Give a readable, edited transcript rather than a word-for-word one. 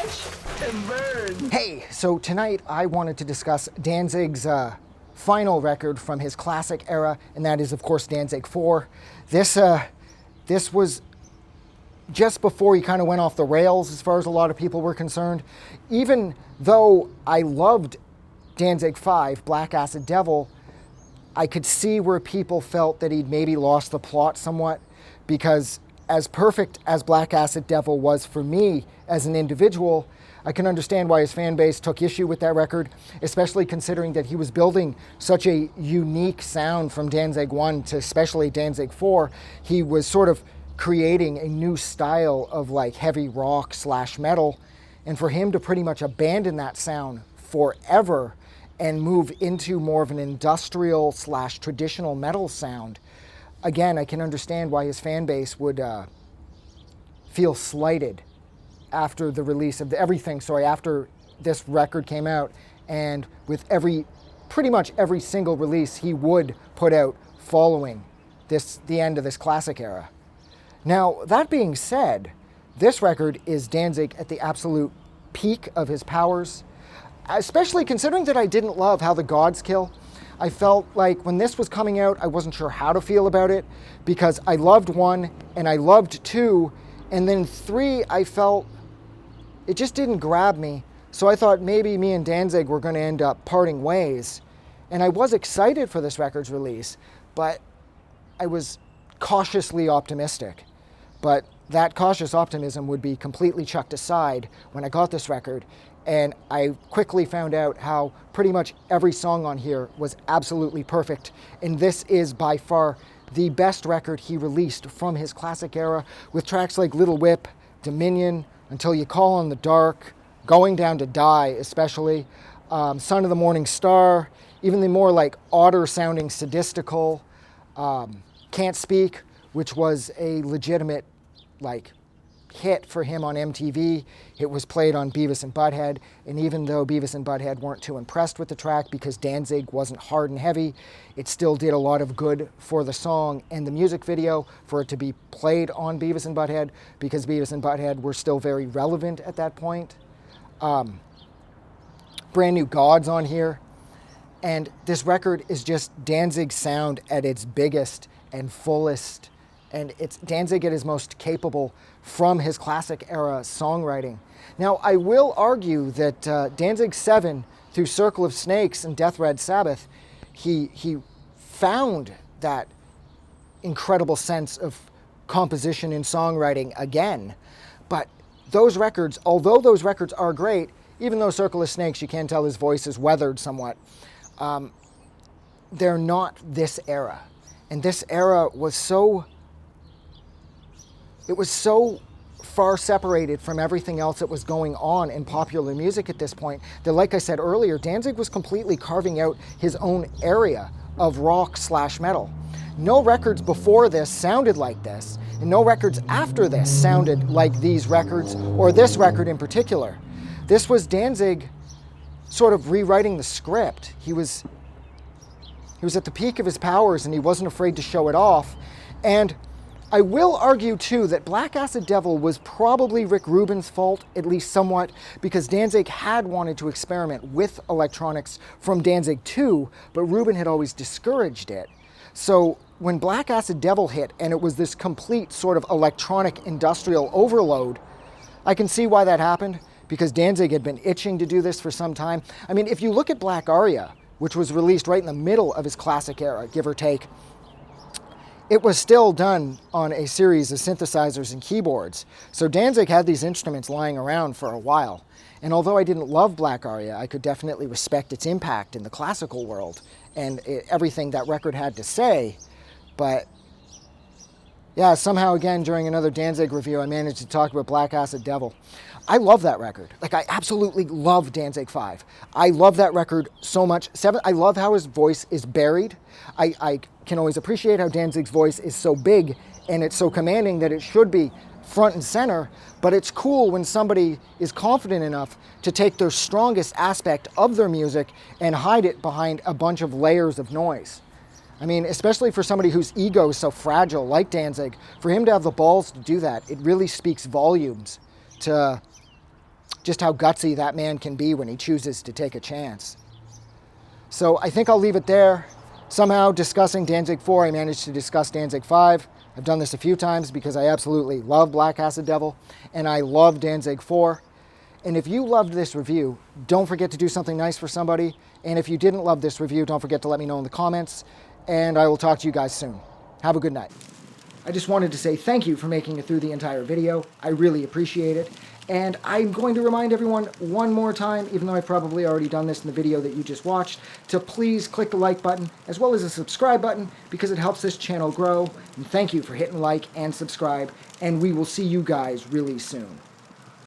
Watch and burn. Hey, so tonight I wanted to discuss Danzig's final record from his classic era, and that is, of course, Danzig 4. This was just before he kind of went off the rails as far as a lot of people were concerned. Even though I loved Danzig 5, Black Acid Devil, I could see where people felt that he'd maybe lost the plot somewhat, because as perfect as Black Acid Devil was for me as an individual, I can understand why his fan base took issue with that record, especially considering that he was building such a unique sound from Danzig 1 to especially Danzig 4. He was sort of creating a new style of like heavy rock / metal, and for him to pretty much abandon that sound forever and move into more of an industrial / traditional metal sound, again, I can understand why his fan base would feel slighted after the release of after this record came out, and with pretty much every single release he would put out following the end of this classic era. Now, that being said, this record is Danzig at the absolute peak of his powers, especially considering that I didn't love How the Gods Kill. I felt like when this was coming out, I wasn't sure how to feel about it, because I loved 1 and I loved 2, and then 3, I felt it just didn't grab me. So I thought maybe me and Danzig were going to end up parting ways. And I was excited for this record's release, but I was cautiously optimistic. But that cautious optimism would be completely chucked aside when I got this record, and I quickly found out how pretty much every song on here was absolutely perfect. And this is by far the best record he released from his classic era, with tracks like Little Whip, Dominion, Until You Call in the Dark, Going Down to Die especially, Son of the Morning Star, even the more like odder sounding Sadistical, Can't Speak, which was a legitimate like hit for him on MTV. It was played on Beavis and Butthead, and even though Beavis and Butthead weren't too impressed with the track because Danzig wasn't hard and heavy, it still did a lot of good for the song and the music video for it to be played on Beavis and Butthead, because Beavis and Butthead were still very relevant at that point. Brand New Gods on here, and this record is just Danzig's sound at its biggest and fullest, and it's Danzig at his most capable from his classic era songwriting. Now, I will argue that Danzig 7, through Circle of Snakes and Death Red Sabbath, he found that incredible sense of composition and songwriting again. But those records, although those records are great, even though Circle of Snakes, you can tell his voice is weathered somewhat, they're not this era. And this era was so far separated from everything else that was going on in popular music at this point that, like I said earlier, Danzig was completely carving out his own area of rock / metal. No records before this sounded like this, and no records after this sounded like these records, or this record in particular. This was Danzig sort of rewriting the script. He was at the peak of his powers, and he wasn't afraid to show it off. And I will argue, too, that Black Acid Devil was probably Rick Rubin's fault, at least somewhat, because Danzig had wanted to experiment with electronics from Danzig 2, but Rubin had always discouraged it. So when Black Acid Devil hit, and it was this complete sort of electronic industrial overload, I can see why that happened, because Danzig had been itching to do this for some time. I mean, if you look at Black Aria, which was released right in the middle of his classic era, give or take, it was still done on a series of synthesizers and keyboards. So Danzig had these instruments lying around for a while. And although I didn't love Black Aria, I could definitely respect its impact in the classical world and everything that record had to say. But yeah, somehow again, during another Danzig review, I managed to talk about Black Acid Devil. I love that record. Like, I absolutely love Danzig 5. I love that record so much. 7, I love how his voice is buried. I can always appreciate how Danzig's voice is so big and it's so commanding that it should be front and center, but it's cool when somebody is confident enough to take their strongest aspect of their music and hide it behind a bunch of layers of noise. I mean, especially for somebody whose ego is so fragile like Danzig, for him to have the balls to do that, it really speaks volumes to just how gutsy that man can be when he chooses to take a chance. So I think I'll leave it there. Somehow, discussing Danzig 4, I managed to discuss Danzig 5. I've done this a few times because I absolutely love Black Acid Devil, and I love Danzig 4. And if you loved this review, don't forget to do something nice for somebody. And if you didn't love this review, don't forget to let me know in the comments, and I will talk to you guys soon. Have a good night. I just wanted to say thank you for making it through the entire video. I really appreciate it. And I'm going to remind everyone one more time, even though I've probably already done this in the video that you just watched, to please click the like button as well as the subscribe button because it helps this channel grow. And thank you for hitting like and subscribe, and we will see you guys really soon.